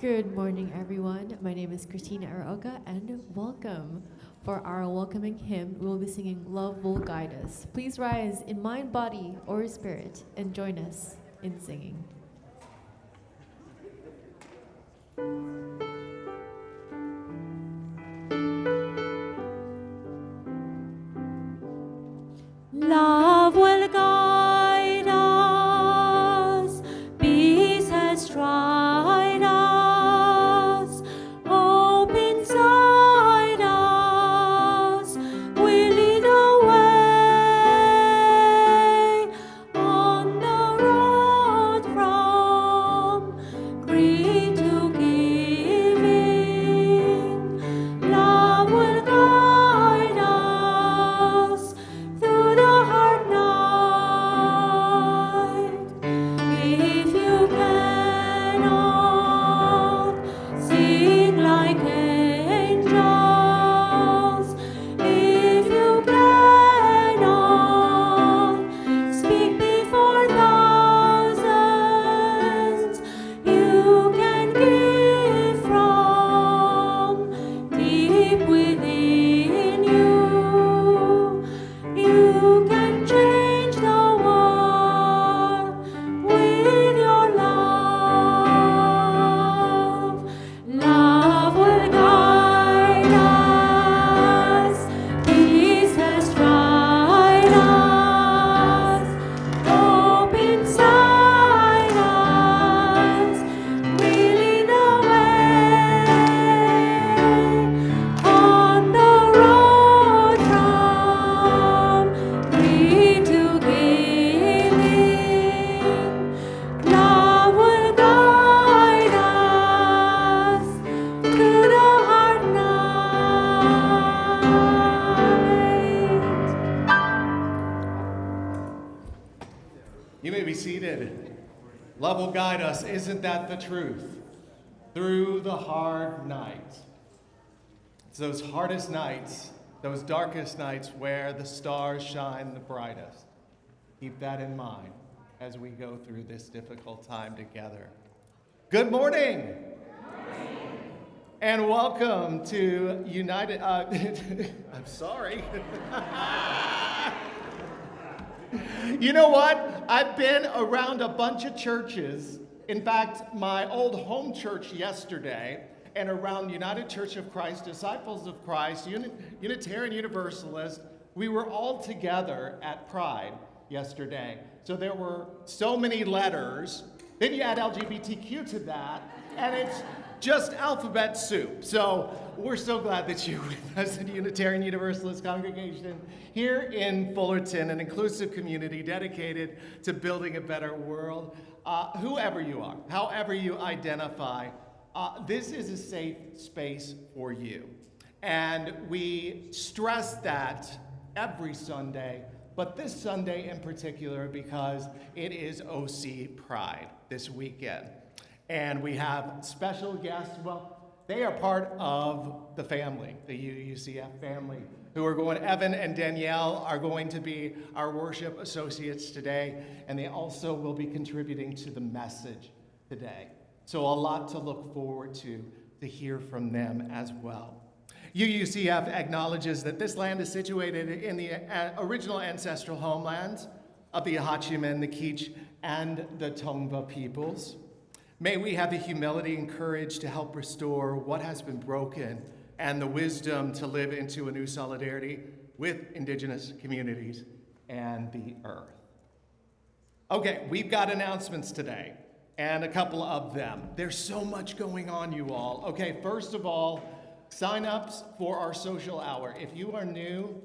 Good morning, everyone. My name is Christina Araoka, and welcome. For our welcoming hymn, we will be singing Love Will Guide Us. Please rise in mind, body, or spirit, and join us in singing. Love will guide us, peace has tried us, hope inside us, we lead the way on the road from greed to giving. Love will guide us through the hard night. If you cannot sing like angels, if you cannot speak before thousands, you can give from deep within you. You can change the world with your love. Love will guide us. Peace has tried us. Hope inside us. We lead the way on the road from greed to giving. Love will guide us through the hard night. You may be seated. Love will guide us. Isn't that the truth? Through the hard night. It's those hardest nights, those darkest nights where the stars shine the brightest. Keep that in mind as we go through this difficult time together. Good morning. And welcome to United. I'm sorry. You know what? I've been around a bunch of churches. In fact, my old home church yesterday, and around United Church of Christ, Disciples of Christ, Unitarian Universalist, we were all together at Pride yesterday. So there were so many letters. Then you add LGBTQ to that, and it's just alphabet soup. So we're so glad that you're with us at Unitarian Universalist Congregation here in Fullerton, an inclusive community dedicated to building a better world. Whoever you are, however you identify, this is a safe space for you. And we stress that every Sunday, but this Sunday in particular because it is OC Pride this weekend. And we have special guests. Well, they are part of the family, the UUCF family, who are going. Evan and Danielle are going to be our worship associates today, and they also will be contributing to the message today. So a lot to look forward to hear from them as well. UUCF acknowledges that this land is situated in the original ancestral homelands of the Ahachiman, the Kizh, and the Tongva peoples. May we have the humility and courage to help restore what has been broken and the wisdom to live into a new solidarity with Indigenous communities and the earth. Okay, we've got announcements today, and a couple of them. There's so much going on, you all. Okay, first of all, sign-ups for our social hour. If you are new,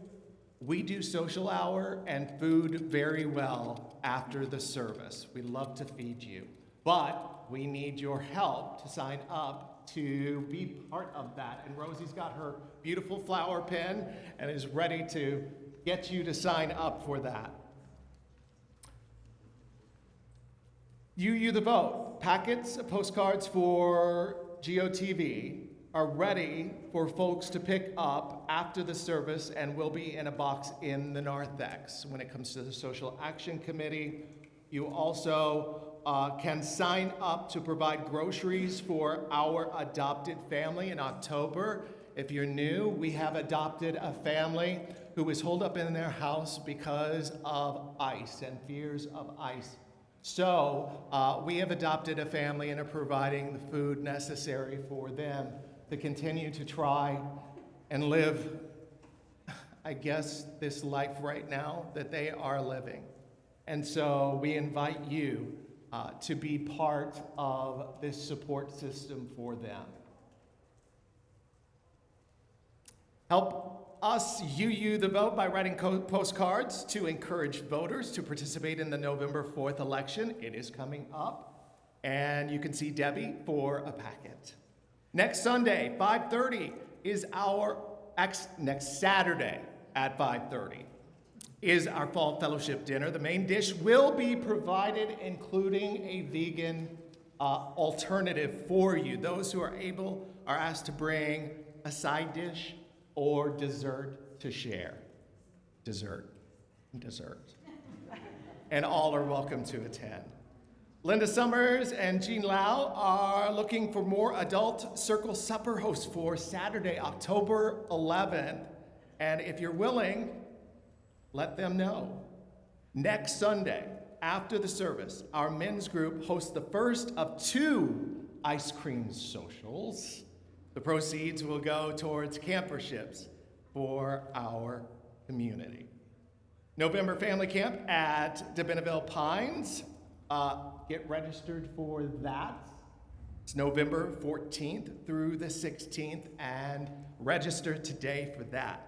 we do social hour and food very well after the service. We love to feed you, but we need your help to sign up to be part of that. And Rosie's got her beautiful flower pen and is ready to get you to sign up for that. You the vote. Packets of postcards for GOTV are ready for folks to pick up after the service and will be in a box in the narthex. When it comes to the Social Action Committee, you also can sign up to provide groceries for our adopted family in October. If you're new, we have adopted a family who was holed up in their house because of ICE and fears of ICE. So we have adopted a family and are providing the food necessary for them to continue to try and live, I guess, this life right now that they are living. And so we invite you to be part of this support system for them. Help us UU the vote by writing postcards to encourage voters to participate in the November 4th election. It is coming up, and you can see Debbie for a packet. Next Sunday, 5:30 is next Saturday at 5:30 is our fall fellowship dinner. The main dish will be provided, including a vegan alternative for you. Those who are able are asked to bring a side dish or dessert to share. Dessert. And all are welcome to attend. Linda Summers and Jean Lau are looking for more adult circle supper hosts for Saturday, October 11th. And if you're willing, let them know. Next Sunday, after the service, our men's group hosts the first of 2 ice cream socials. The proceeds will go towards camperships for our community. November Family Camp at De Benneville Pines. Get registered for that. It's November 14th through the 16th, and register today for that.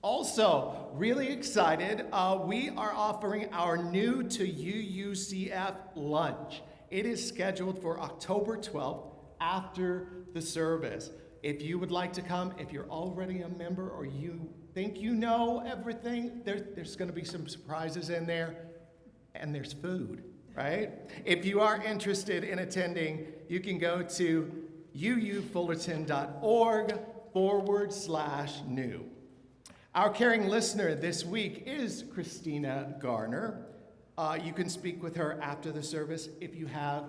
Also, really excited, we are offering our new to UUCF lunch. It is scheduled for October 12th after the service. If you would like to come, if you're already a member or you think you know everything, there's going to be some surprises in there, and there's food, right? If you are interested in attending, you can go to uufullerton.org/new. Our caring listener this week is Christina Garner. You can speak with her after the service if you have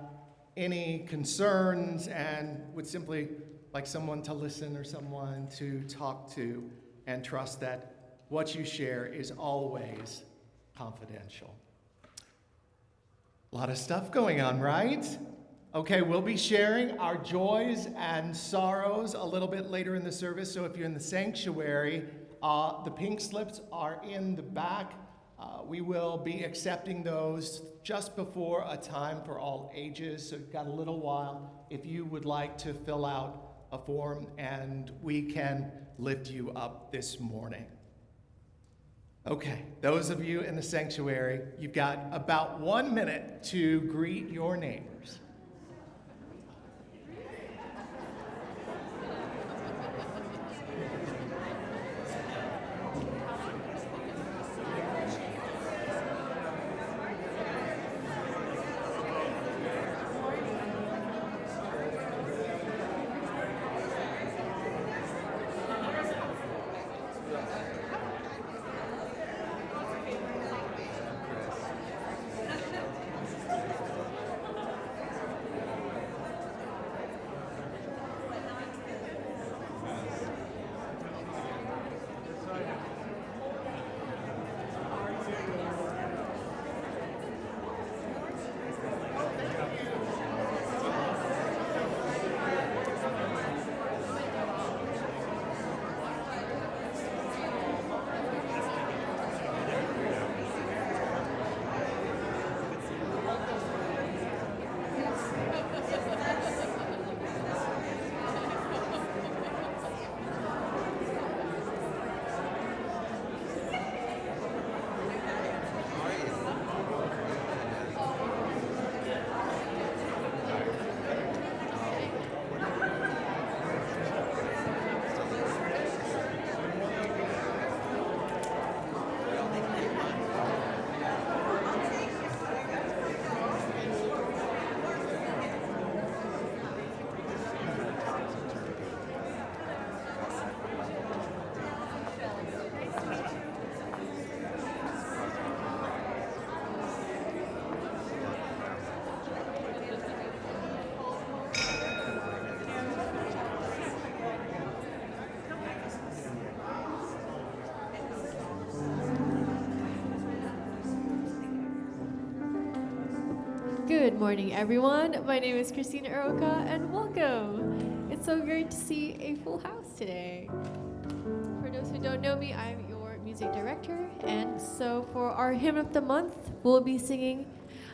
any concerns and would simply like someone to listen or someone to talk to, and trust that what you share is always confidential. A lot of stuff going on, right? Okay, we'll be sharing our joys and sorrows a little bit later in the service, so if you're in the sanctuary, the pink slips are in the back. We will be accepting those just before a time for all ages, so you've got a little while if you would like to fill out a form, and we can lift you up this morning. Okay, those of you in the sanctuary, you've got about 1 minute to greet your neighbors. Good morning, everyone. My name is Christina Aroca, and welcome. It's so great to see a full house today. For those who don't know me, I'm your music director, and so for our hymn of the month, we'll be singing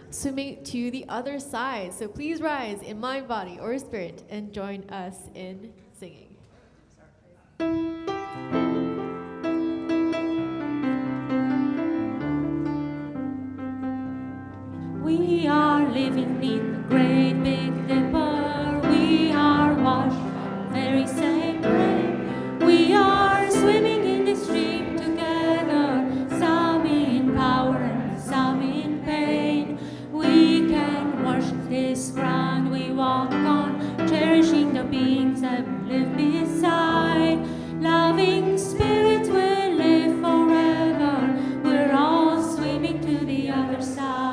Swimming to the Other Side. So please rise in mind, body, or spirit and join us in singing. We are living in the great big dipper. We are washed very same way. We are swimming in the stream together, some in power and some in pain. We can wash this ground we walk on, cherishing the beings that live beside. Loving spirit will live forever. We're all swimming to the other side.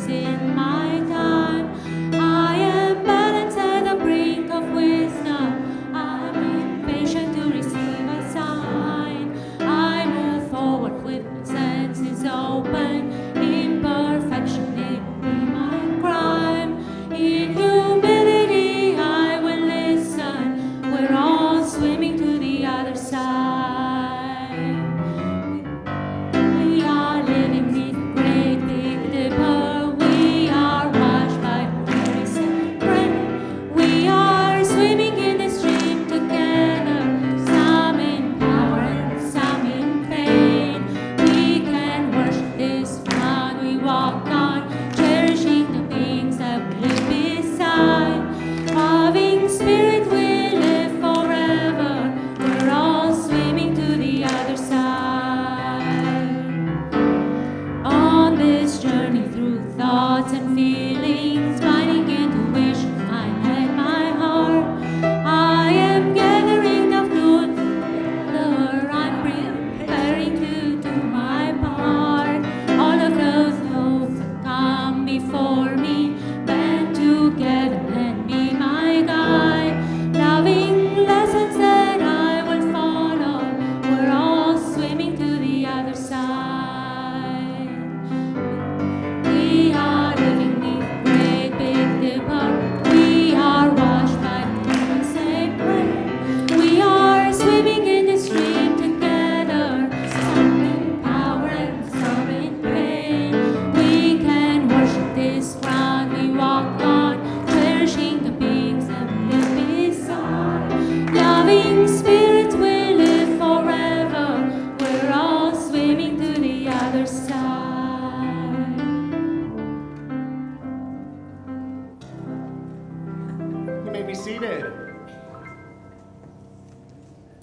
In my time, I am balanced at the brink of wisdom. I'm impatient to receive a sign. I move forward with my senses open. Imperfection may be my crime. In humility, I will listen. We're all swimming to the other side. We are living in great big dipper.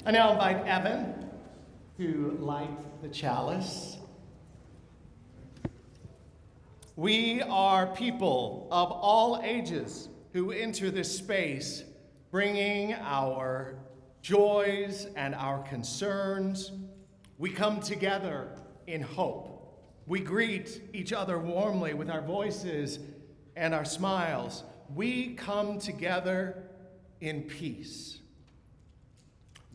I now invite Evan to light the chalice. We are people of all ages who enter this space bringing our joys and our concerns. We come together in hope. We greet each other warmly with our voices and our smiles. We come together in peace.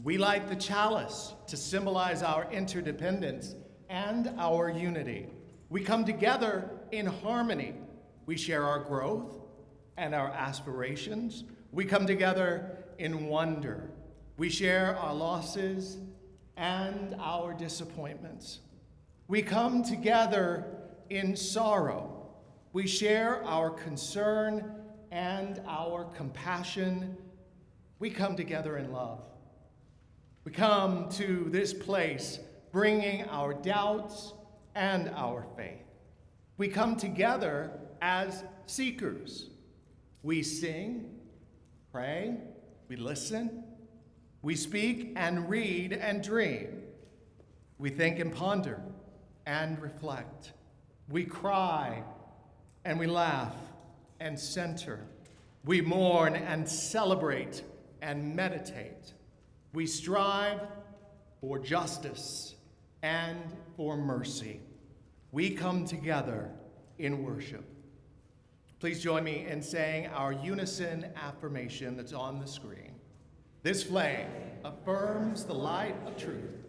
We light the chalice to symbolize our interdependence and our unity. We come together in harmony. We share our growth and our aspirations. We come together in wonder. We share our losses and our disappointments. We come together in sorrow. We share our concern and our compassion. We come together in love. We come to this place bringing our doubts and our faith. We come together as seekers. We sing, pray, we listen, we speak and read and dream. We think and ponder and reflect. We cry and we laugh and center. We mourn and celebrate and meditate. We strive for justice and for mercy. We come together in worship. Please join me in saying our unison affirmation that's on the screen. This flame affirms the light of truth,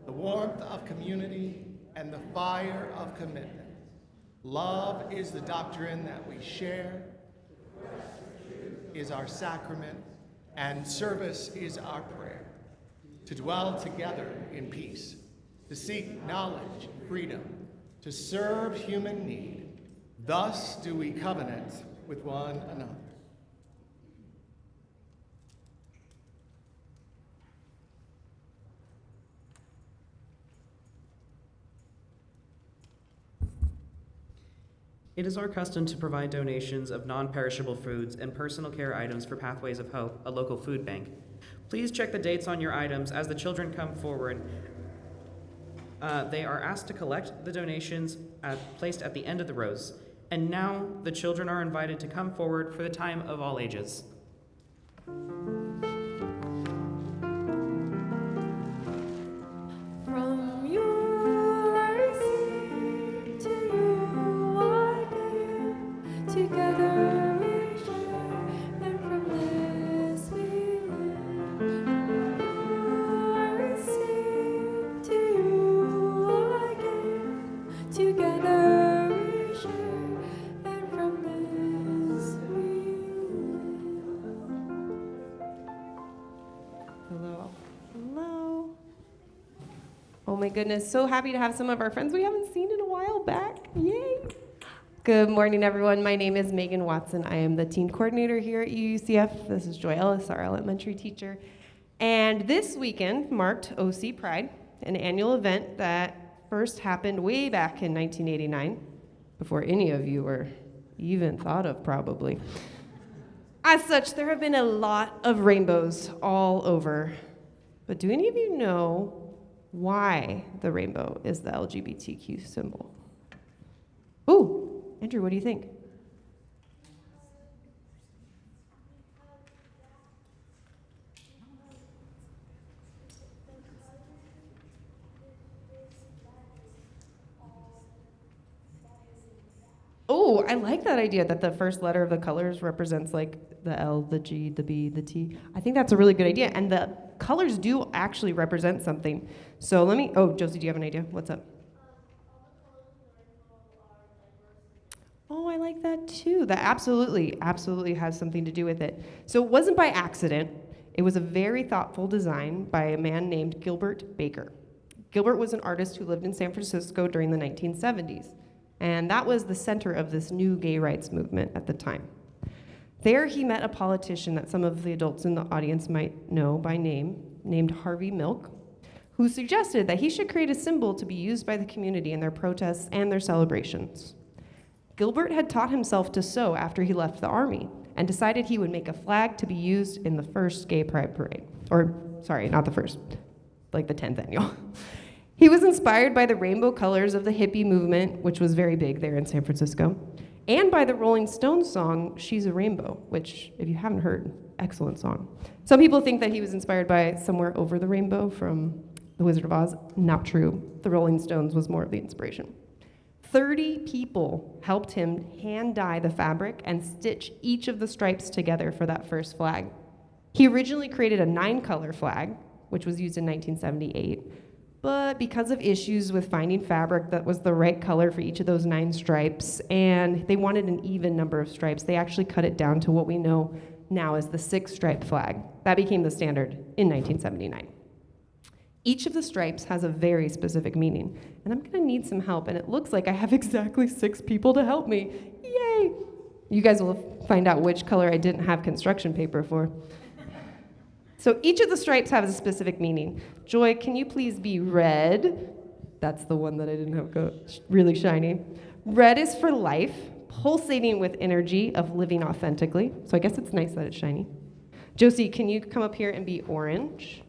the warmth of community, and the fire of commitment. Love is the doctrine that we share, is our sacrament, and service is our prayer. To dwell together in peace, to seek knowledge and freedom, to serve human need. Thus do we covenant with one another. It is our custom to provide donations of non-perishable foods and personal care items for Pathways of Hope, a local food bank. Please check the dates on your items as the children come forward. They are asked to collect the donations placed at the end of the rows. And now the children are invited to come forward for the time of all ages. From your sea to you I came, together we share, and from this we live. From your sea to you I came, together we share, and from this we live. Hello. Hello. Oh my goodness, so happy to have some of our friends we haven't seen in a while back. Yay. Good morning, everyone. My name is Megan Watson. I am the teen coordinator here at UUCF. This is Joy Ellis, our elementary teacher. And this weekend marked OC Pride, an annual event that first happened way back in 1989, before any of you were even thought of, probably. As such, there have been a lot of rainbows all over. But do any of you know why the rainbow is the LGBTQ symbol? Ooh, Andrew, what do you think? Oh, I like that idea that the first letter of the colors represents like the L, the G, the B, the T. I think that's a really good idea. And the colors do actually represent something. So let me, oh, Josie, do you have an idea? What's up? Oh, I like that too. That absolutely has something to do with it. So it wasn't by accident. It was a very thoughtful design by a man named Gilbert Baker. Gilbert was an artist who lived in San Francisco during the 1970s. And that was the center of this new gay rights movement at the time. There he met a politician that some of the adults in the audience might know by name, named Harvey Milk, who suggested that he should create a symbol to be used by the community in their protests and their celebrations. Gilbert had taught himself to sew after he left the army and decided he would make a flag to be used in the first gay pride parade. Or, sorry, not the first, like the 10th annual. He was inspired by the rainbow colors of the hippie movement, which was very big there in San Francisco, and by the Rolling Stones song, She's a Rainbow, which, if you haven't heard, excellent song. Some people think that he was inspired by Somewhere Over the Rainbow from The Wizard of Oz. Not true. The Rolling Stones was more of the inspiration. 30 people helped him hand dye the fabric and stitch each of the stripes together for that first flag. He originally created a 9-color flag, which was used in 1978, but because of issues with finding fabric that was the right color for each of those 9 stripes, and they wanted an even number of stripes, they actually cut it down to what we know now as the 6-stripe flag. That became the standard in 1979. Each of the stripes has a very specific meaning, and I'm gonna need some help, and it looks like I have exactly 6 people to help me. Yay! You guys will find out which color I didn't have construction paper for. So each of the stripes has a specific meaning. Joy, can you please be red? That's the one that I didn't have go really shiny. Red is for life, pulsating with energy of living authentically. So I guess it's nice that it's shiny. Josie, can you come up here and be orange?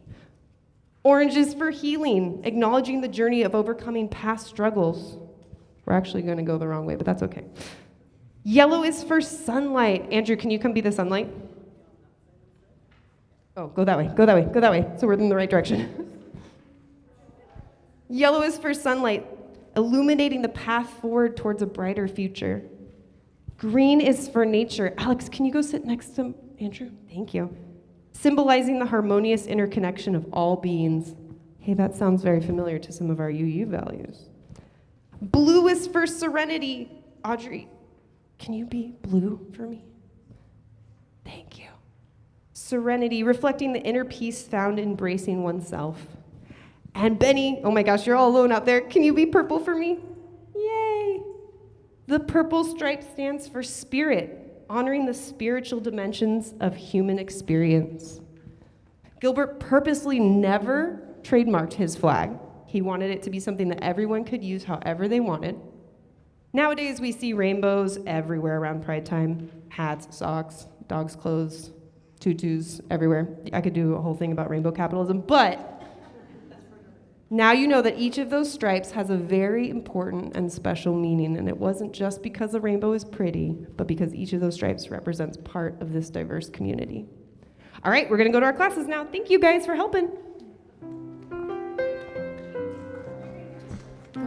Orange is for healing, acknowledging the journey of overcoming past struggles. We're actually going to go the wrong way, but that's okay. Yellow is for sunlight. Andrew, can you come be the sunlight? Oh, go that way, go that way, go that way. So we're in the right direction. Yellow is for sunlight, illuminating the path forward towards a brighter future. Green is for nature. Alex, can you go sit next to Andrew? Thank you. symbolizing the harmonious interconnection of all beings. Hey, that sounds very familiar to some of our UU values. Blue is for serenity. Audrey, can you be blue for me? Thank you. Serenity, reflecting the inner peace found in embracing oneself. And Benny, oh my gosh, you're all alone out there. Can you be purple for me? Yay. The purple stripe stands for spirit, honoring the spiritual dimensions of human experience. Gilbert purposely never trademarked his flag. He wanted it to be something that everyone could use however they wanted. Nowadays, we see rainbows everywhere around Pride time. Hats, socks, dogs' clothes, tutus, everywhere. I could do a whole thing about rainbow capitalism, but now you know that each of those stripes has a very important and special meaning, and it wasn't just because the rainbow is pretty, but because each of those stripes represents part of this diverse community. All right, we're gonna go to our classes now. Thank you guys for helping. Go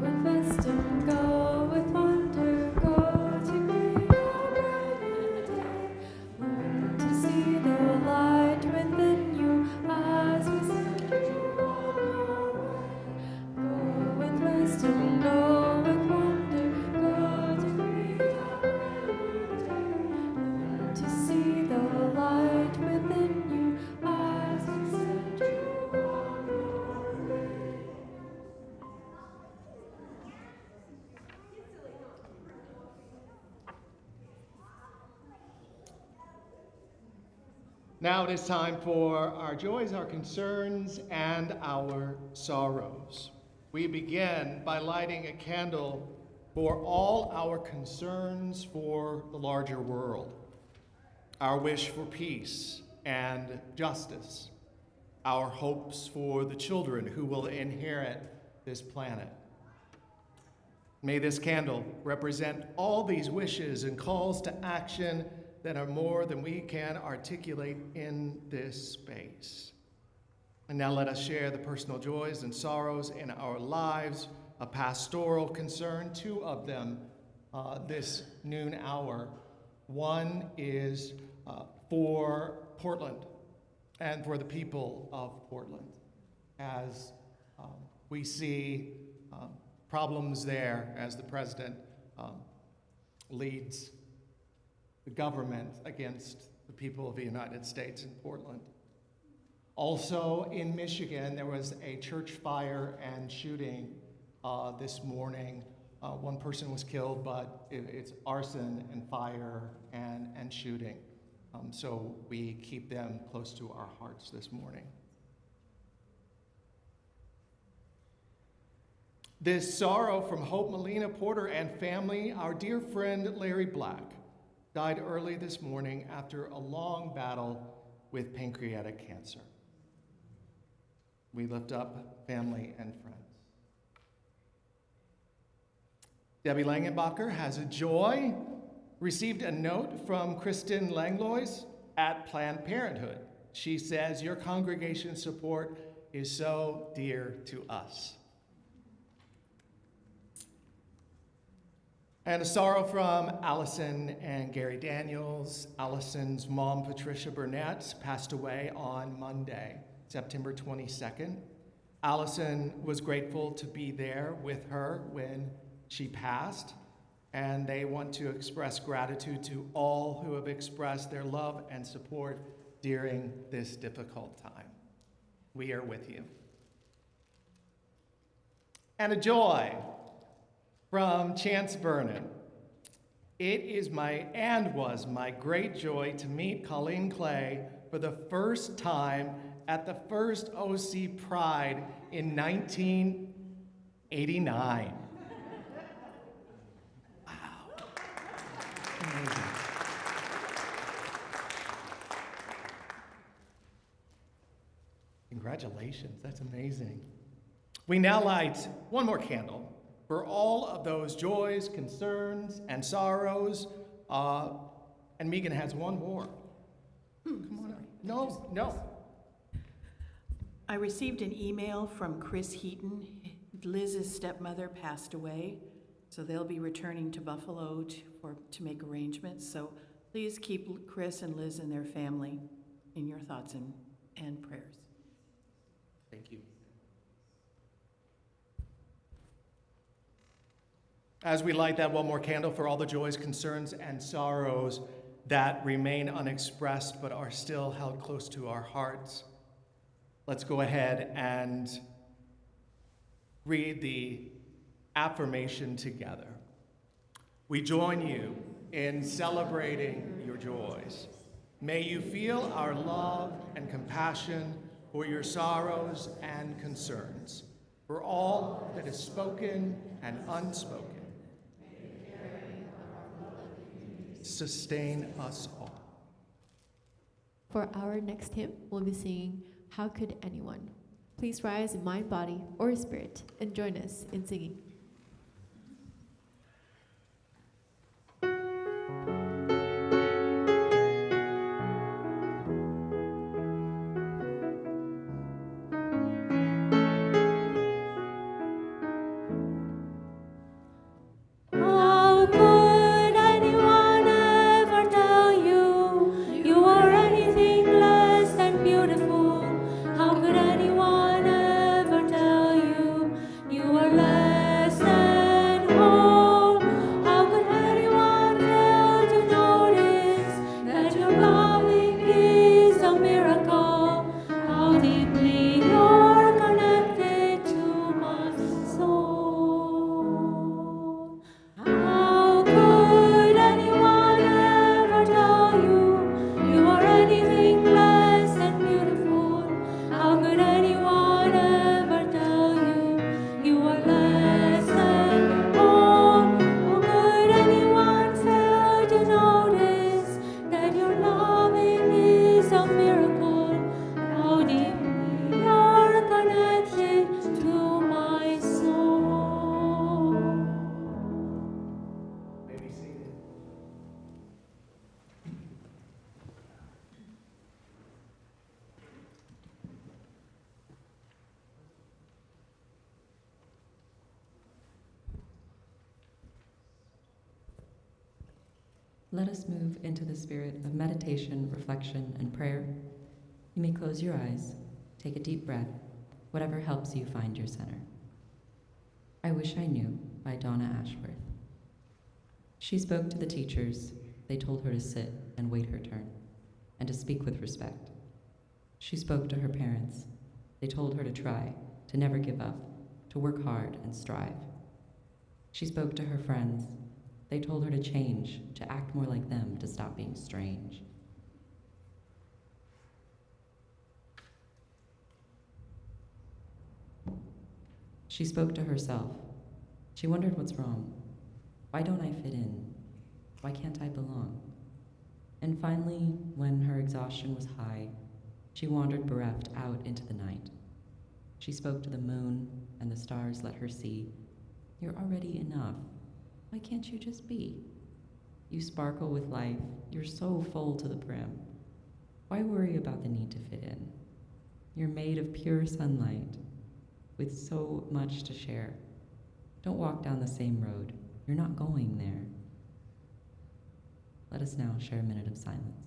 with wisdom, go with wonder, go to create a brighter day. Learn to see the light within you as we send you on your way. Go with wisdom, go with wonder, go to create a brighter day. Learn to see the light within you as we send you on your way. Now it is time for our joys, our concerns, and our sorrows. We begin by lighting a candle for all our concerns for the larger world, our wish for peace and justice, our hopes for the children who will inherit this planet. May this candle represent all these wishes and calls to action that are more than we can articulate in this space. And now let us share the personal joys and sorrows in our lives, a pastoral concern, two of them this noon hour. One is for Portland and for the people of Portland as we see problems there as the president leads the government against the people of the United States in Portland. Also in Michigan, there was a church fire and shooting this morning. One person was killed, but it's arson and fire and shooting. So we keep them close to our hearts this morning. This sorrow from Hope Molina Porter and family, our dear friend Larry Black died early this morning after a long battle with pancreatic cancer. We lift up family and friends. Debbie Langenbacher has a joy, received a note from Kristen Langlois at Planned Parenthood. She says, your congregation's support is so dear to us. And a sorrow from Allison and Gary Daniels. Allison's mom, Patricia Burnett, passed away on Monday, September 22nd. Allison was grateful to be there with her when she passed, and they want to express gratitude to all who have expressed their love and support during this difficult time. We are with you. And a joy from Chance Vernon. It is was my great joy to meet Colleen Clay for the first time at the first OC Pride in 1989. Wow. Amazing. Congratulations, that's amazing. We now light one more candle for all of those joys, concerns, and sorrows. And Megan has one more. Come on up. No. I received an email from Chris Heaton. Liz's stepmother passed away, so they'll be returning to Buffalo to make arrangements. So please keep Chris and Liz and their family in your thoughts and prayers. Thank you. As we light that one more candle for all the joys, concerns, and sorrows that remain unexpressed but are still held close to our hearts, let's go ahead and read the affirmation together. We join you in celebrating your joys. May you feel our love and compassion for your sorrows and concerns, for all that is spoken and unspoken. Sustain us all. For our next hymn, we'll be singing How Could Anyone? Please rise in mind, body, or spirit and join us in singing. How could anyone ever tell you you are anything less than beautiful? How could anyone ever tell you you are less than whole? How could anyone fail to notice that your loving is a miracle? How deeply you're connected to my soul. How could anyone ever tell you you are anything less than beautiful? How could anyone ever tell you you are less than whole? How could anyone fail to notice that your loving is a miracle? How deeply you're connected to my soul. Let us move into the spirit of meditation, reflection, and prayer. You may close your eyes, take a deep breath, whatever helps you find your center. I Wish I Knew by Donna Ashworth. She spoke to the teachers. They told her to sit and wait her turn, and to speak with respect. She spoke to her parents. They told her to try, to never give up, to work hard and strive. She spoke to her friends. They told her to change, to act more like them, to stop being strange. She spoke to herself. She wondered what's wrong. Why don't I fit in? Why can't I belong? And finally, when her exhaustion was high, she wandered bereft out into the night. She spoke to the moon, and the stars let her see, you're already enough. Why can't you just be? You sparkle with life. You're so full to the brim. Why worry about the need to fit in? You're made of pure sunlight with so much to share. Don't walk down the same road. You're not going there. Let us now share a minute of silence.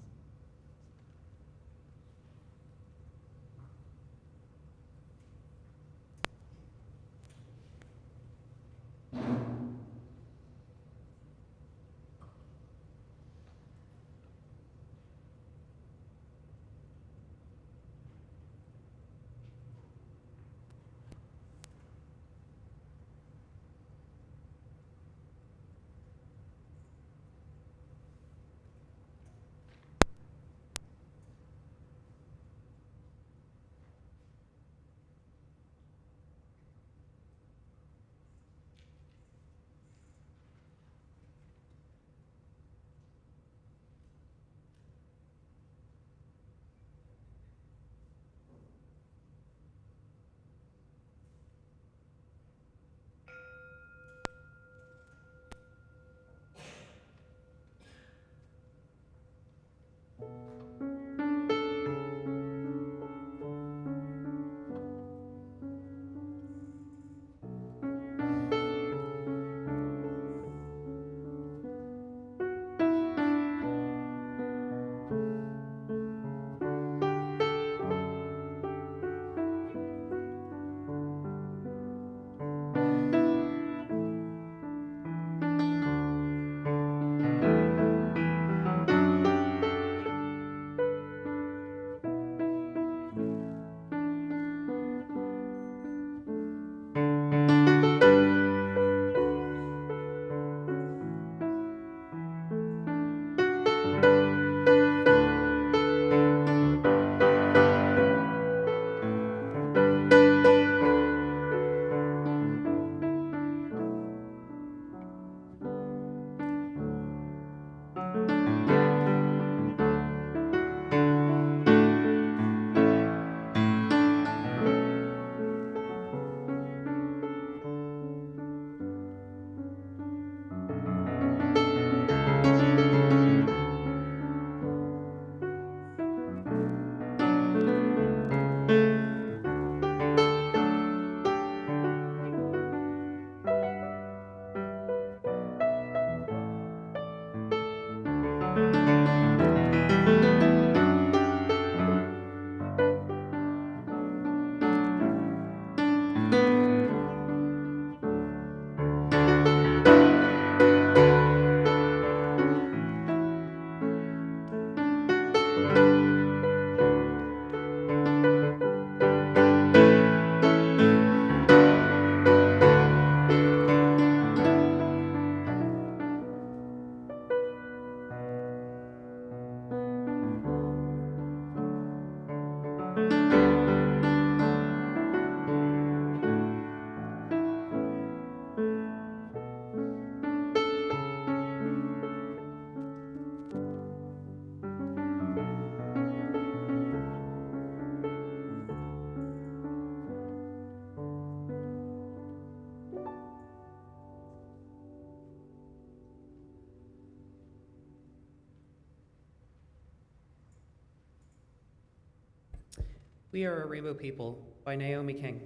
We are a rainbow people by Naomi King.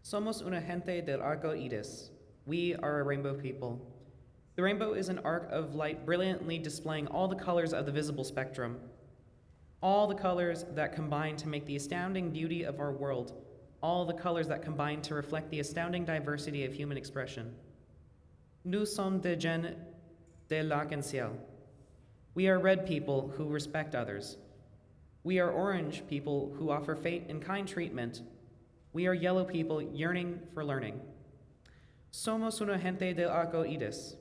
Somos una gente del arco iris. We are a rainbow people. The rainbow is an arc of light brilliantly displaying all the colors of the visible spectrum, all the colors that combine to make the astounding beauty of our world, all the colors that combine to reflect the astounding diversity of human expression. Nous sommes des gens de l'arc-en-ciel. We are red people who respect others. We are orange people who offer fate and kind treatment. We are yellow people yearning for learning. Somos una gente del arco iris.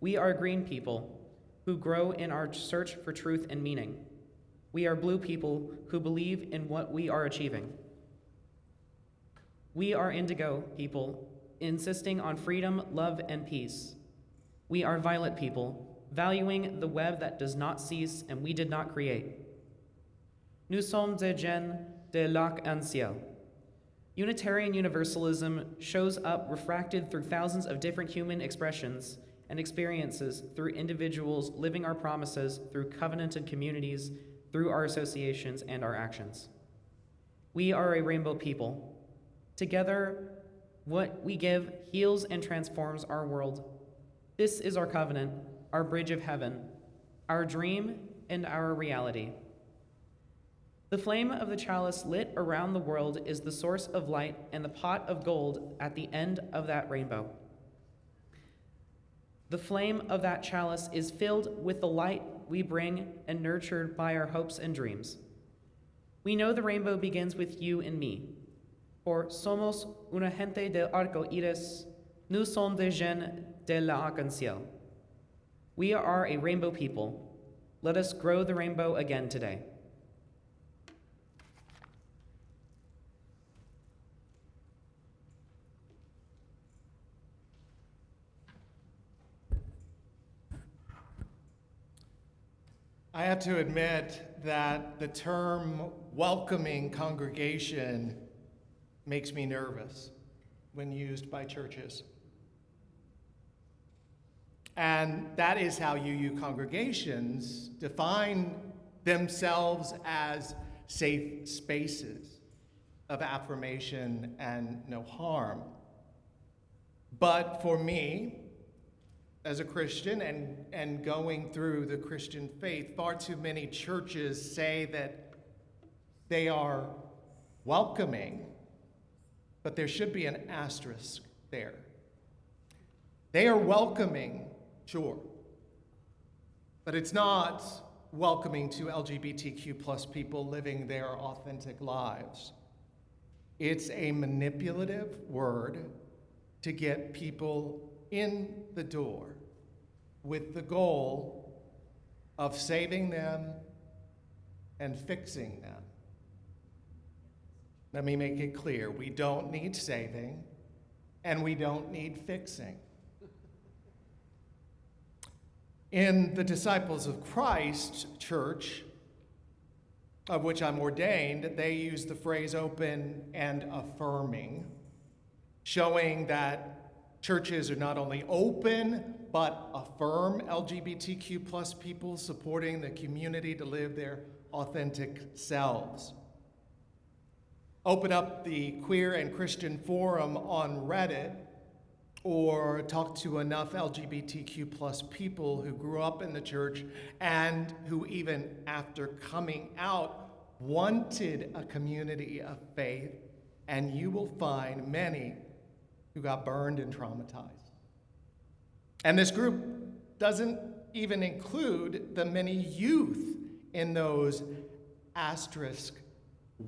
We are green people who grow in our search for truth and meaning. We are blue people who believe in what we are achieving. We are indigo people insisting on freedom, love, and peace. We are violet people valuing the web that does not cease and we did not create. Nous sommes des gens de l'arc-en-ciel. Unitarian Universalism shows up refracted through thousands of different human expressions and experiences through individuals living our promises, through covenanted communities, through our associations and our actions. We are a rainbow people. Together, what we give heals and transforms our world. This is our covenant, our bridge of heaven, our dream and our reality. The flame of the chalice lit around the world is the source of light and the pot of gold at the end of that rainbow. The flame of that chalice is filled with the light we bring and nurtured by our hopes and dreams. We know the rainbow begins with you and me. For somos una gente del arco iris, nous sommes des gens de l'arc-en-ciel. We are a rainbow people. Let us grow the rainbow again today. I have to admit that the term welcoming congregation makes me nervous when used by churches. And that is how UU congregations define themselves as safe spaces of affirmation and no harm. But for me, as a Christian and going through the Christian faith, far too many churches say that they are welcoming, but there should be an asterisk there. They are welcoming, sure, but it's not welcoming to LGBTQ plus people living their authentic lives. It's a manipulative word to get people in the door with the goal of saving them and fixing them. Let me make it clear, we don't need saving and we don't need fixing. In the Disciples of Christ church, of which I'm ordained, they use the phrase open and affirming, showing that churches are not only open, but affirm LGBTQ plus people, supporting the community to live their authentic selves. Open up the queer and Christian forum on Reddit, or talk to enough LGBTQ plus people who grew up in the church and who even after coming out wanted a community of faith, and you will find many who got burned and traumatized. And this group doesn't even include the many youth in those asterisk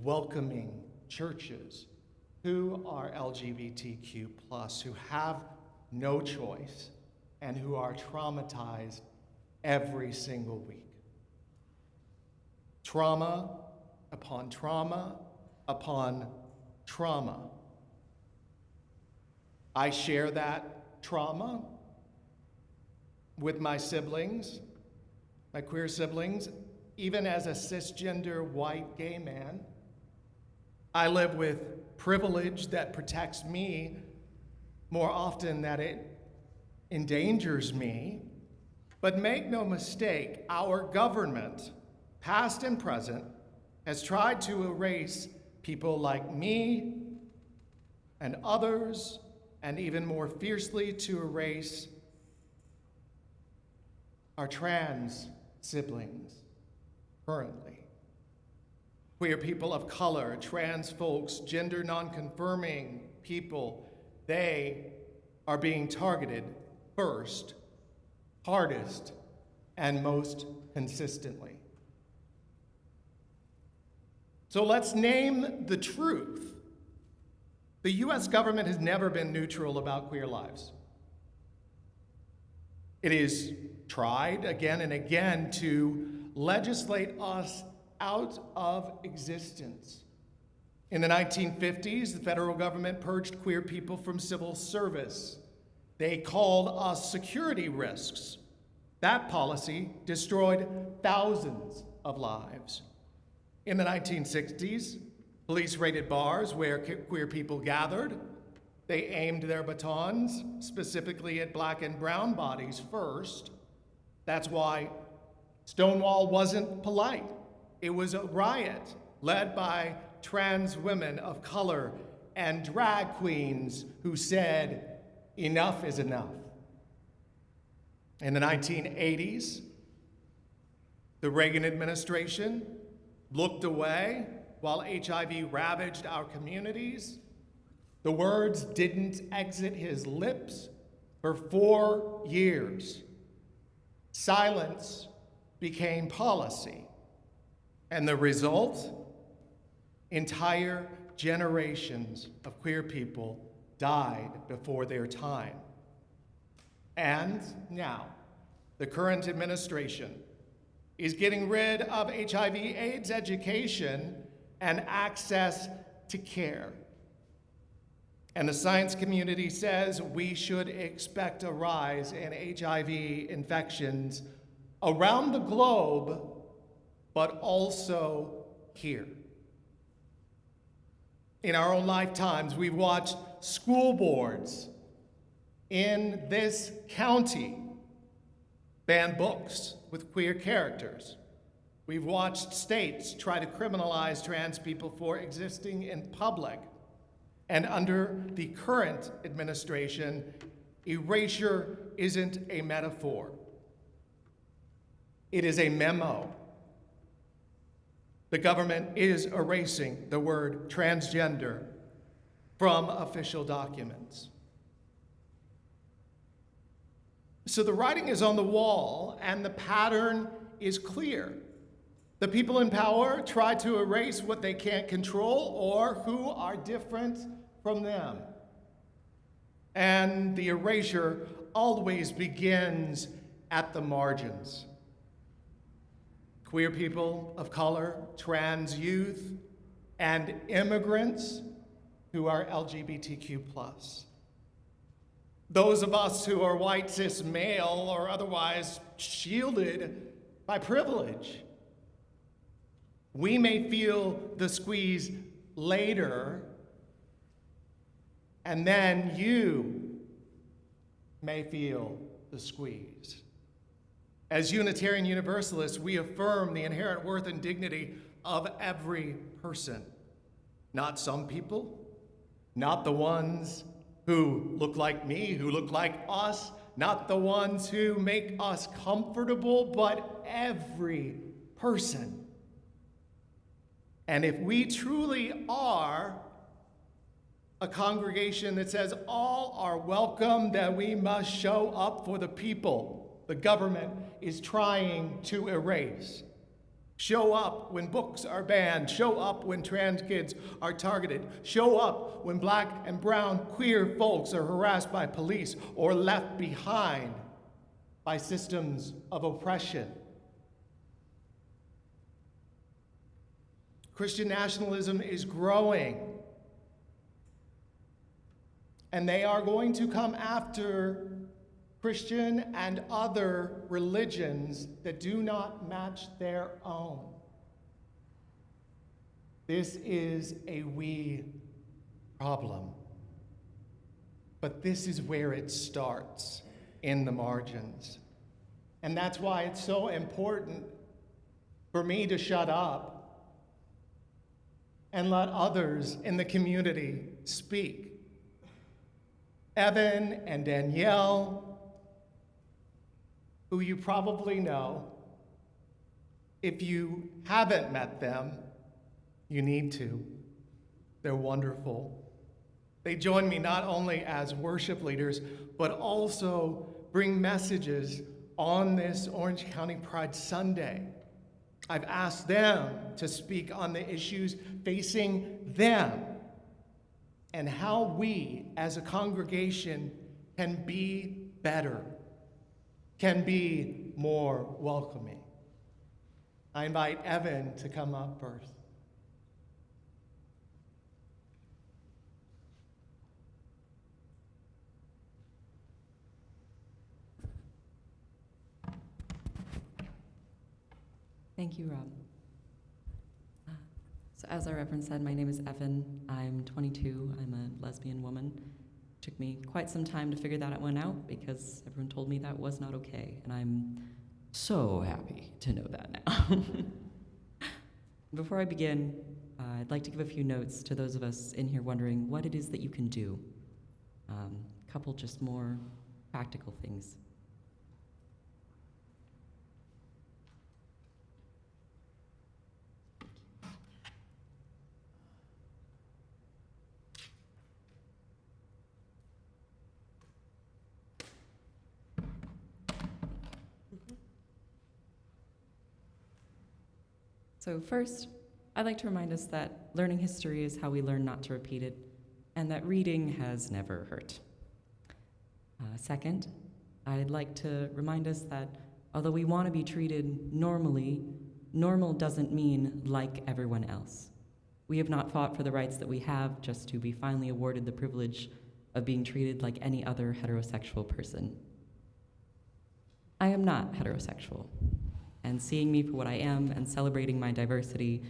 welcoming churches who are LGBTQ plus, who have no choice and who are traumatized every single week. Trauma upon trauma upon trauma. I share that trauma with my siblings, my queer siblings, even as a cisgender white gay man. I live with privilege that protects me more often than it endangers me. But make no mistake, our government, past and present, has tried to erase people like me and others, and even more fiercely to erase our trans siblings currently. Queer people of color, trans folks, gender non-conforming people, they are being targeted first, hardest, and most consistently. So let's name the truth. The US government has never been neutral about queer lives. It is tried again and again to legislate us out of existence. In the 1950s, the federal government purged queer people from civil service. They called us security risks. That policy destroyed thousands of lives. In the 1960s, police raided bars where queer people gathered. They aimed their batons specifically at black and brown bodies first. That's why Stonewall wasn't polite. It was a riot led by trans women of color and drag queens who said, "Enough is enough." In the 1980s, the Reagan administration looked away while HIV ravaged our communities. The words didn't exit his lips for 4 years. Silence became policy. And the result? Entire generations of queer people died before their time. And now, the current administration is getting rid of HIV/AIDS education and access to care. And the science community says we should expect a rise in HIV infections around the globe, but also here. In our own lifetimes, we've watched school boards in this county ban books with queer characters. We've watched states try to criminalize trans people for existing in public. And under the current administration, erasure isn't a metaphor. It is a memo. The government is erasing the word transgender from official documents. So the writing is on the wall, and the pattern is clear. The people in power try to erase what they can't control or who are different from them. And the erasure always begins at the margins. Queer people of color, trans youth, and immigrants who are LGBTQ+. Those of us who are white, cis, male, or otherwise shielded by privilege. We may feel the squeeze later, and then you may feel the squeeze. As Unitarian Universalists, we affirm the inherent worth and dignity of every person. Not some people, not the ones who look like me, who look like us, not the ones who make us comfortable, but every person. And if we truly are a congregation that says all are welcome, that we must show up for the people the government is trying to erase. Show up when books are banned. Show up when trans kids are targeted. Show up when black and brown queer folks are harassed by police or left behind by systems of oppression. Christian nationalism is growing, and they are going to come after Christian and other religions that do not match their own. This is a we problem. But this is where it starts, in the margins. And that's why it's so important for me to shut up and let others in the community speak. Evan and Danielle, who you probably know. If you haven't met them, you need to. They're wonderful. They join me not only as worship leaders, but also bring messages on this Orange County Pride Sunday. I've asked them to speak on the issues facing them and how we as a congregation can be better, can be more welcoming. I invite Evan to come up first. Thank you, Rob. So as our Reverend said, my name is Evan. I'm 22. I'm a lesbian woman. It took me quite some time to figure that one out because everyone told me that was not okay, and I'm so happy to know that now. Before I begin, I'd like to give a few notes to those of us in here wondering what it is that you can do. A couple just more practical things. So first, I'd like to remind us that learning history is how we learn not to repeat it, and that reading has never hurt. Second, I'd like to remind us that although we want to be treated normally, normal doesn't mean like everyone else. We have not fought for the rights that we have just to be finally awarded the privilege of being treated like any other heterosexual person. I am not heterosexual. And seeing me for what I am and celebrating my diversity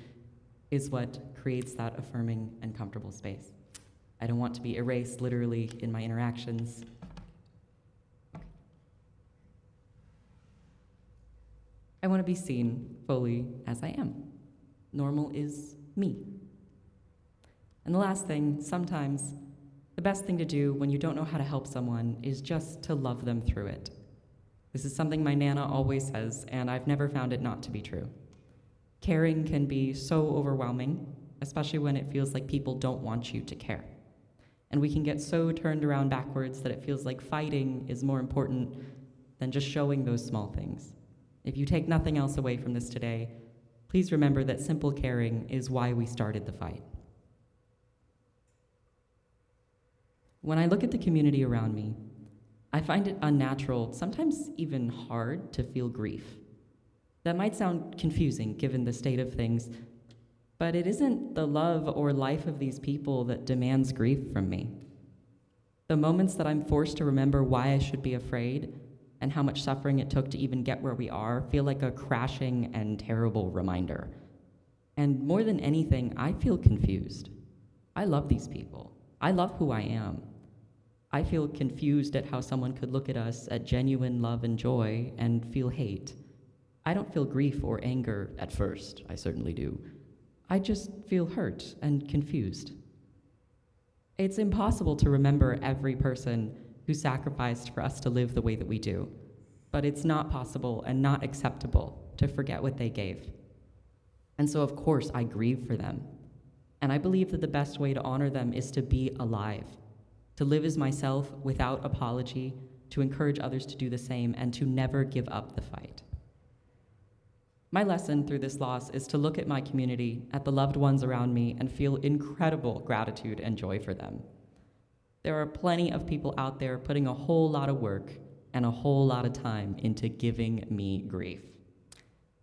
is what creates that affirming and comfortable space. I don't want to be erased literally in my interactions. I want to be seen fully as I am. Normal is me. And the last thing, sometimes the best thing to do when you don't know how to help someone is just to love them through it. This is something my Nana always says, and I've never found it not to be true. Caring can be so overwhelming, especially when it feels like people don't want you to care. And we can get so turned around backwards that it feels like fighting is more important than just showing those small things. If you take nothing else away from this today, please remember that simple caring is why we started the fight. When I look at the community around me, I find it unnatural, sometimes even hard, to feel grief. That might sound confusing given the state of things, but it isn't the love or life of these people that demands grief from me. The moments that I'm forced to remember why I should be afraid and how much suffering it took to even get where we are feel like a crashing and terrible reminder. And more than anything, I feel confused. I love these people. I love who I am. I feel confused at how someone could look at us at genuine love and joy and feel hate. I don't feel grief or anger at first, I certainly do. I just feel hurt and confused. It's impossible to remember every person who sacrificed for us to live the way that we do, but it's not possible and not acceptable to forget what they gave. And so of course I grieve for them. And I believe that the best way to honor them is to be alive, to live as myself without apology, to encourage others to do the same, and to never give up the fight. My lesson through this loss is to look at my community, at the loved ones around me, and feel incredible gratitude and joy for them. There are plenty of people out there putting a whole lot of work and a whole lot of time into giving me grief.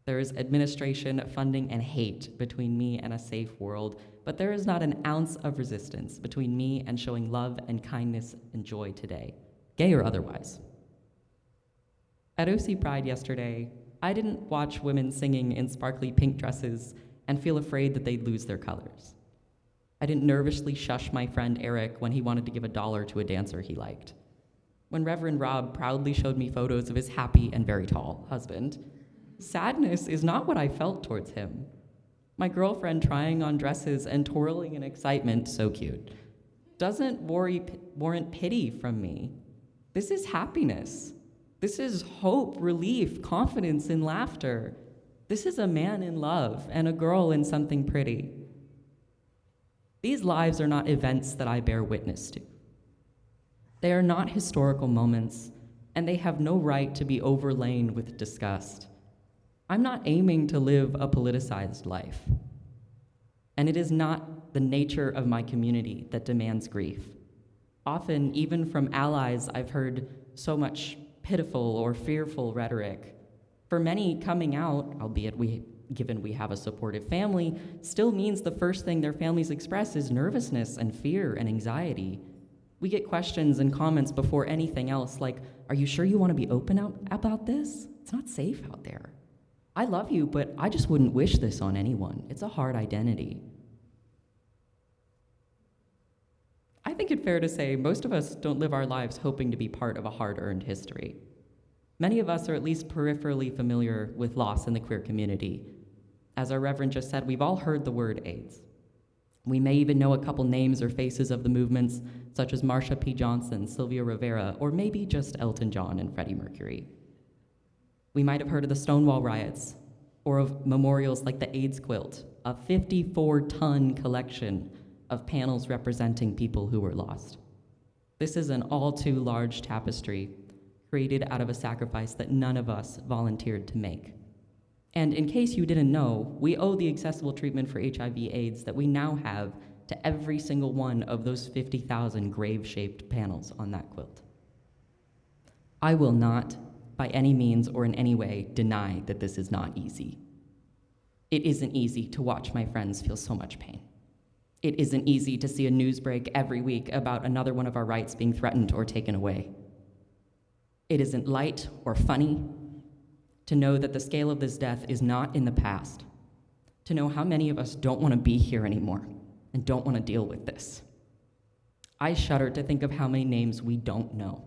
There is administration, funding, and hate between me and a safe world, but there is not an ounce of resistance between me and showing love and kindness and joy today, gay or otherwise. At OC Pride yesterday, I didn't watch women singing in sparkly pink dresses and feel afraid that they'd lose their colors. I didn't nervously shush my friend Eric when he wanted to give $1 to a dancer he liked. When Reverend Rob proudly showed me photos of his happy and very tall husband, sadness is not what I felt towards him. My girlfriend trying on dresses and twirling in excitement, so cute, doesn't warrant pity from me. This is happiness. This is hope, relief, confidence, and laughter. This is a man in love and a girl in something pretty. These lives are not events that I bear witness to. They are not historical moments, and they have no right to be overlain with disgust. I'm not aiming to live a politicized life. And it is not the nature of my community that demands grief. Often, even from allies, I've heard so much pitiful or fearful rhetoric. For many, coming out, albeit given we have a supportive family, still means the first thing their families express is nervousness and fear and anxiety. We get questions and comments before anything else like, are you sure you want to be open about this? It's not safe out there. I love you, but I just wouldn't wish this on anyone. It's a hard identity. I think it's fair to say most of us don't live our lives hoping to be part of a hard-earned history. Many of us are at least peripherally familiar with loss in the queer community. As our Reverend just said, we've all heard the word AIDS. We may even know a couple names or faces of the movements, such as Marsha P. Johnson, Sylvia Rivera, or maybe just Elton John and Freddie Mercury. We might have heard of the Stonewall riots, or of memorials like the AIDS quilt, a 54-ton collection of panels representing people who were lost. This is an all too large tapestry created out of a sacrifice that none of us volunteered to make. And in case you didn't know, we owe the accessible treatment for HIV/AIDS that we now have to every single one of those 50,000 grave-shaped panels on that quilt. I will not, by any means or in any way, deny that this is not easy. It isn't easy to watch my friends feel so much pain. It isn't easy to see a news break every week about another one of our rights being threatened or taken away. It isn't light or funny to know that the scale of this death is not in the past, to know how many of us don't want to be here anymore and don't want to deal with this. I shudder to think of how many names we don't know,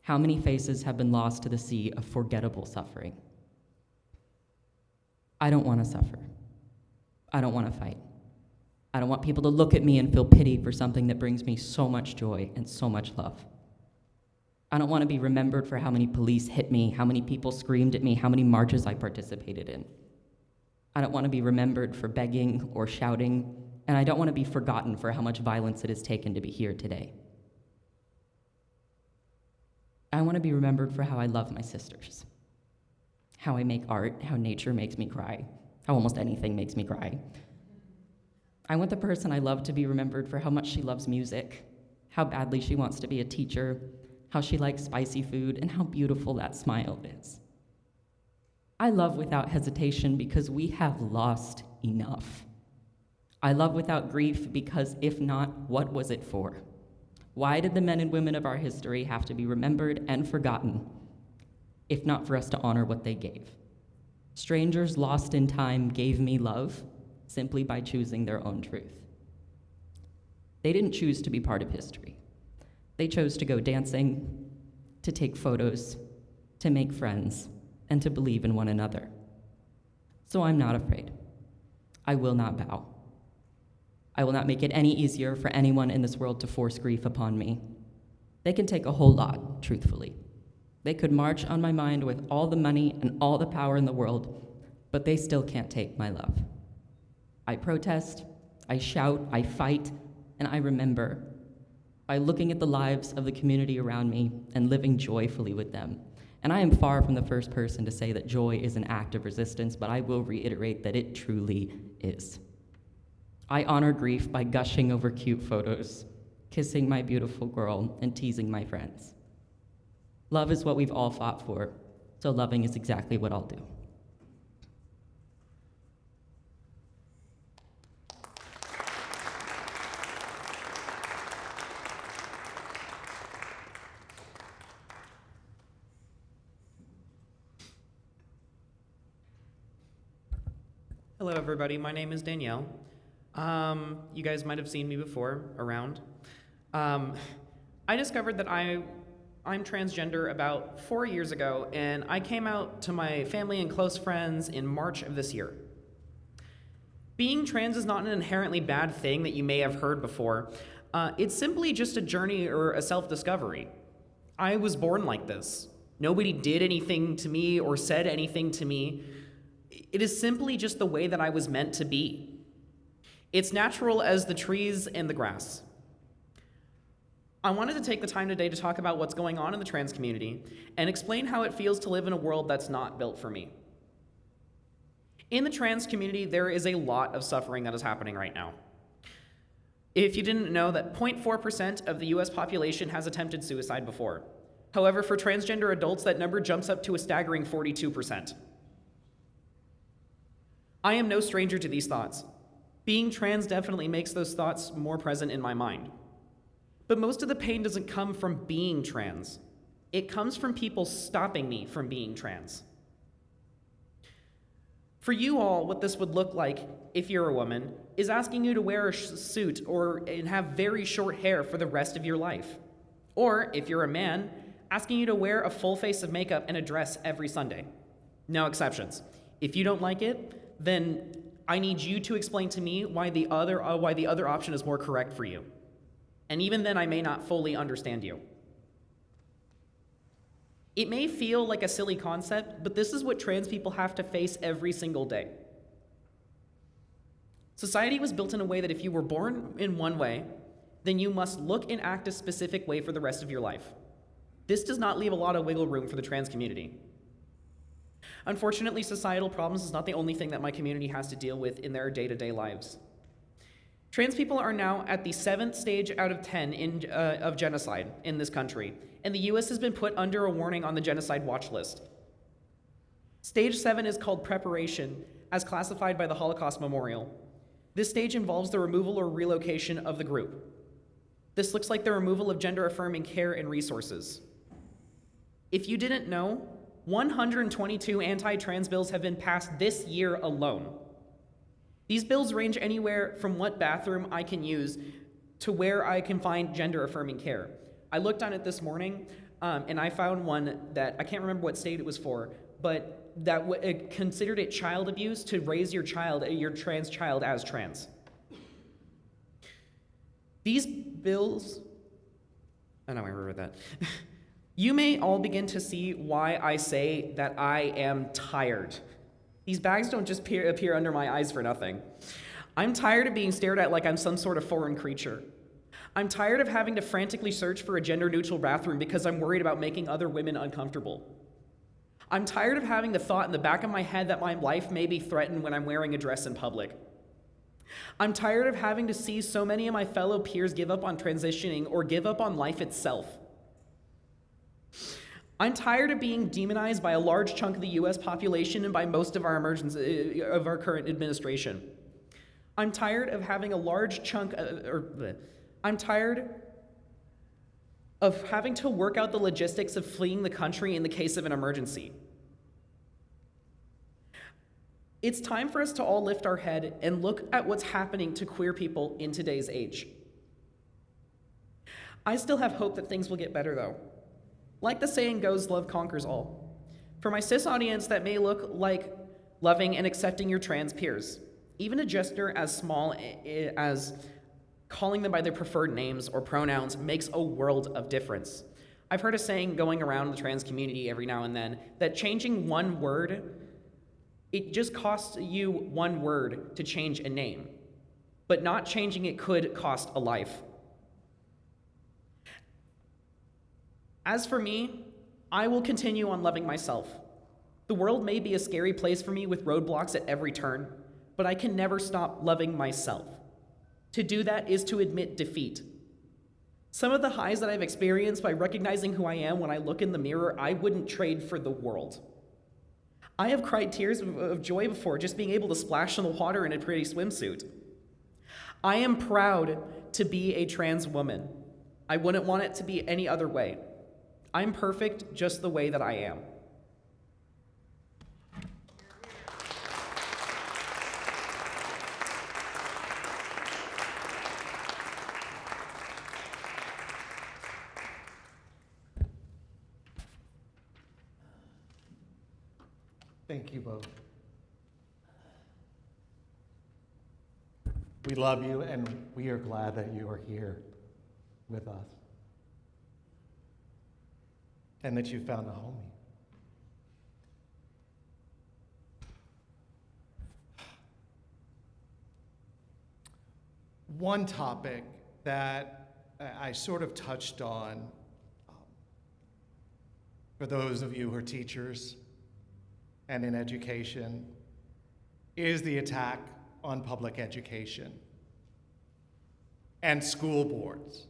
how many faces have been lost to the sea of forgettable suffering. I don't want to suffer. I don't want to fight. I don't want people to look at me and feel pity for something that brings me so much joy and so much love. I don't want to be remembered for how many police hit me, how many people screamed at me, how many marches I participated in. I don't want to be remembered for begging or shouting, and I don't want to be forgotten for how much violence it has taken to be here today. I want to be remembered for how I love my sisters, how I make art, how nature makes me cry, how almost anything makes me cry. I want the person I love to be remembered for how much she loves music, how badly she wants to be a teacher, how she likes spicy food, and how beautiful that smile is. I love without hesitation because we have lost enough. I love without grief because if not, what was it for? Why did the men and women of our history have to be remembered and forgotten, if not for us to honor what they gave? Strangers lost in time gave me love simply by choosing their own truth. They didn't choose to be part of history. They chose to go dancing, to take photos, to make friends, and to believe in one another. So I'm not afraid. I will not bow. I will not make it any easier for anyone in this world to force grief upon me. They can take a whole lot, truthfully. They could march on my mind with all the money and all the power in the world, but they still can't take my love. I protest, I shout, I fight, and I remember by looking at the lives of the community around me and living joyfully with them. And I am far from the first person to say that joy is an act of resistance, but I will reiterate that it truly is. I honor grief by gushing over cute photos, kissing my beautiful girl, and teasing my friends. Love is what we've all fought for, so loving is exactly what I'll do. Hello, everybody. My name is Danielle. You guys might have seen me before around. I discovered that I'm transgender about 4 years ago, and I came out to my family and close friends in March of this year. Being trans is not an inherently bad thing that you may have heard before. It's simply just a journey or a self-discovery. I was born like this. Nobody did anything to me or said anything to me. It is simply just the way that I was meant to be. It's natural as the trees and the grass. I wanted to take the time today to talk about what's going on in the trans community and explain how it feels to live in a world that's not built for me. In the trans community, there is a lot of suffering that is happening right now. If you didn't know that 0.4% of the US population has attempted suicide before. However, for transgender adults, that number jumps up to a staggering 42%. I am no stranger to these thoughts. Being trans definitely makes those thoughts more present in my mind. But most of the pain doesn't come from being trans. It comes from people stopping me from being trans. For you all, what this would look like, if you're a woman, is asking you to wear a suit and have very short hair for the rest of your life. Or, if you're a man, asking you to wear a full face of makeup and a dress every Sunday. No exceptions. If you don't like it, then I need you to explain to me why the other option is more correct for you. And even then, I may not fully understand you. It may feel like a silly concept, but this is what trans people have to face every single day. Society was built in a way that if you were born in one way, then you must look and act a specific way for the rest of your life. This does not leave a lot of wiggle room for the trans community. Unfortunately, societal problems is not the only thing that my community has to deal with in their day-to-day lives. Trans people are now at the 7th stage out of 10 of genocide in this country, and the US has been put under a warning on the genocide watch list. Stage 7 is called preparation, as classified by the Holocaust Memorial. This stage involves the removal or relocation of the group. This looks like the removal of gender-affirming care and resources. If you didn't know, 122 anti-trans bills have been passed this year alone. These bills range anywhere from what bathroom I can use to where I can find gender-affirming care. I looked on it this morning, and I found one that, I can't remember what state it was for, but that it considered it child abuse to raise your trans child as trans. These bills, I know I remember that. You may all begin to see why I say that I am tired. These bags don't just appear under my eyes for nothing. I'm tired of being stared at like I'm some sort of foreign creature. I'm tired of having to frantically search for a gender-neutral bathroom because I'm worried about making other women uncomfortable. I'm tired of having the thought in the back of my head that my life may be threatened when I'm wearing a dress in public. I'm tired of having to see so many of my fellow peers give up on transitioning or give up on life itself. I'm tired of being demonized by a large chunk of the US population and by most of our current administration. I'm tired of having a large chunk, I'm tired of having to work out the logistics of fleeing the country in the case of an emergency. It's time for us to all lift our head and look at what's happening to queer people in today's age. I still have hope that things will get better, though. Like the saying goes, love conquers all. For my cis audience, that may look like loving and accepting your trans peers. Even a gesture as small as calling them by their preferred names or pronouns makes a world of difference. I've heard a saying going around the trans community every now and then that changing one word, it just costs you one word to change a name, but not changing it could cost a life. As for me, I will continue on loving myself. The world may be a scary place for me with roadblocks at every turn, but I can never stop loving myself. To do that is to admit defeat. Some of the highs that I've experienced by recognizing who I am when I look in the mirror, I wouldn't trade for the world. I have cried tears of joy before just being able to splash in the water in a pretty swimsuit. I am proud to be a trans woman. I wouldn't want it to be any other way. I'm perfect just the way that I am. Thank you both. We love you, and we are glad that you are here with us and that you found a home here. One topic that I sort of touched on for those of you who are teachers and in education is the attack on public education and school boards.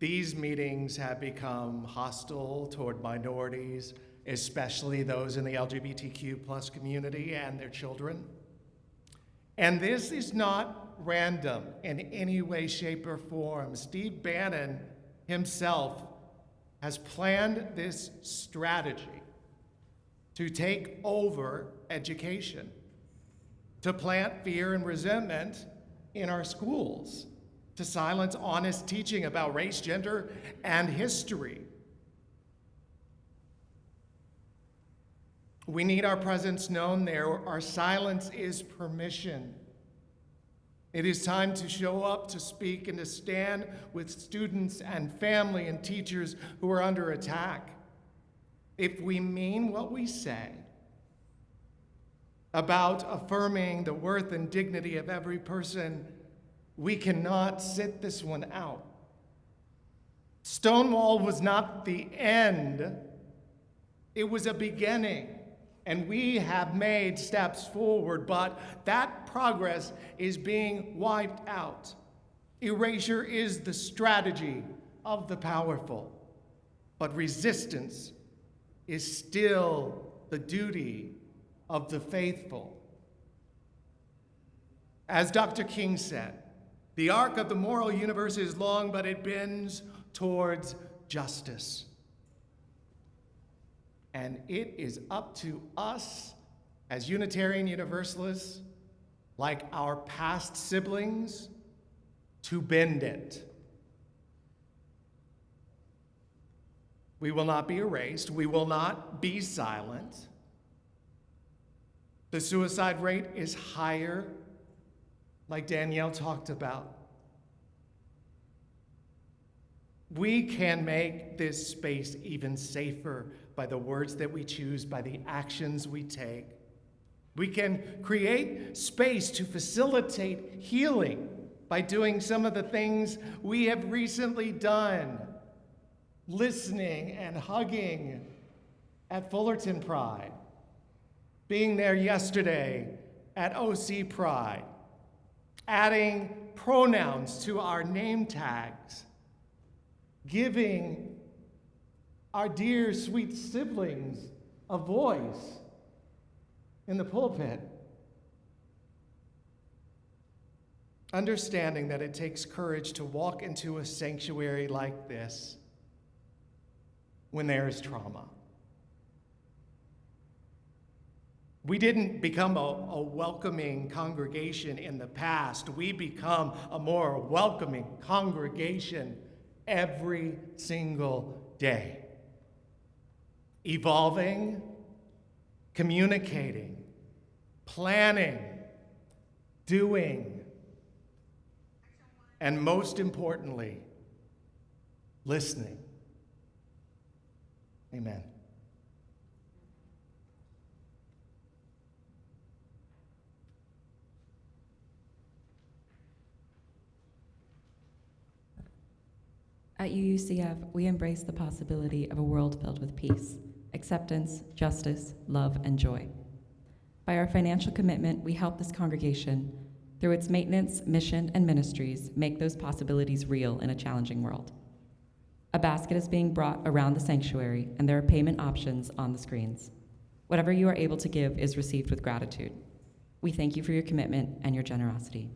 These meetings have become hostile toward minorities, especially those in the LGBTQ plus community and their children. And this is not random in any way, shape, or form. Steve Bannon himself has planned this strategy to take over education, to plant fear and resentment in our schools, to silence honest teaching about race, gender, and history. We need our presence known there. Our silence is permission. It is time to show up, to speak, and to stand with students and family and teachers who are under attack. If we mean what we say about affirming the worth and dignity of every person, we cannot sit this one out. Stonewall was not the end, it was a beginning. And we have made steps forward, but that progress is being wiped out. Erasure is the strategy of the powerful, but resistance is still the duty of the faithful. As Dr. King said, the arc of the moral universe is long, but it bends towards justice. And it is up to us as Unitarian Universalists, like our past siblings, to bend it. We will not be erased. We will not be silent. The suicide rate is higher, like Danielle talked about. We can make this space even safer by the words that we choose, by the actions we take. We can create space to facilitate healing by doing some of the things we have recently done, listening and hugging at Fullerton Pride, being there yesterday at OC Pride, adding pronouns to our name tags, giving our dear, sweet siblings a voice in the pulpit. Understanding that it takes courage to walk into a sanctuary like this when there is trauma. We didn't become a welcoming congregation in the past. We become a more welcoming congregation every single day. Evolving, communicating, planning, doing, and most importantly, listening. Amen. At UUCF, we embrace the possibility of a world filled with peace, acceptance, justice, love, and joy. By our financial commitment, we help this congregation, through its maintenance, mission, and ministries, make those possibilities real in a challenging world. A basket is being brought around the sanctuary, and there are payment options on the screens. Whatever you are able to give is received with gratitude. We thank you for your commitment and your generosity.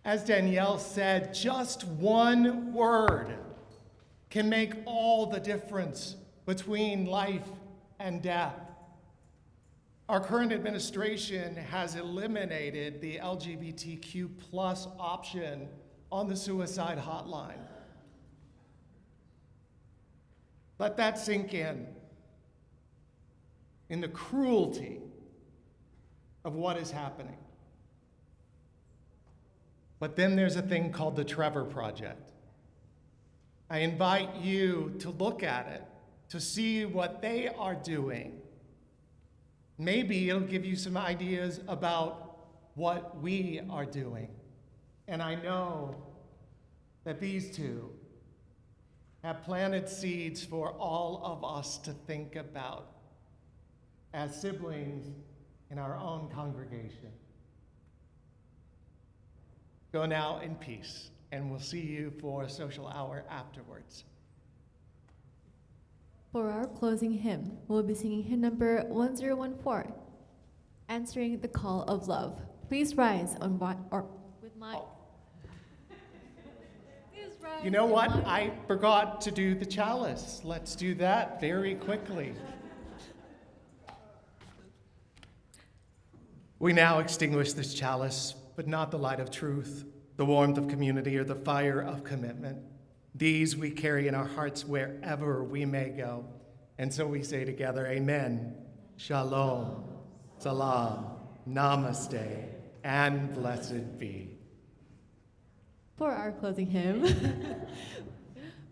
As Danielle said, just one word can make all the difference between life and death. Our current administration has eliminated the LGBTQ plus option on the suicide hotline. Let that sink in the cruelty of what is happening. But then there's a thing called the Trevor Project. I invite you to look at it, to see what they are doing. Maybe it'll give you some ideas about what we are doing. And I know that these two have planted seeds for all of us to think about as siblings in our own congregation. Go now in peace, and we'll see you for a social hour afterwards. For our closing hymn, we'll be singing hymn number 1014, Answering the Call of Love. Please rise on with my. Oh. You know what? I forgot to do the chalice. Let's do that very quickly. We now extinguish this chalice, but not the light of truth, the warmth of community, or the fire of commitment. These we carry in our hearts wherever we may go. And so we say together, Amen, Shalom, Salam, Namaste, and blessed be. For our closing hymn,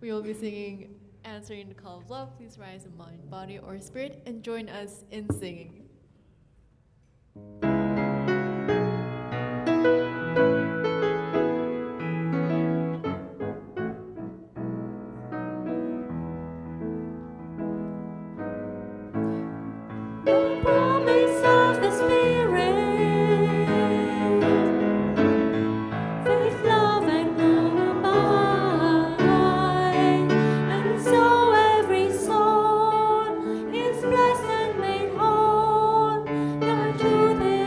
we will be singing Answering the Call of Love. Please rise in mind, body, or spirit, and join us in singing. Truth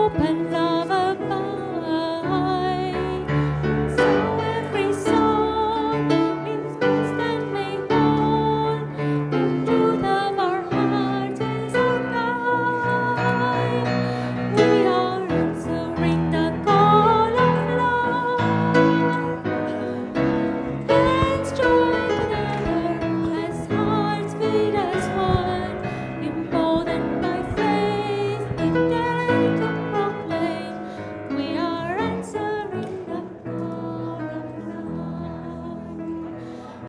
open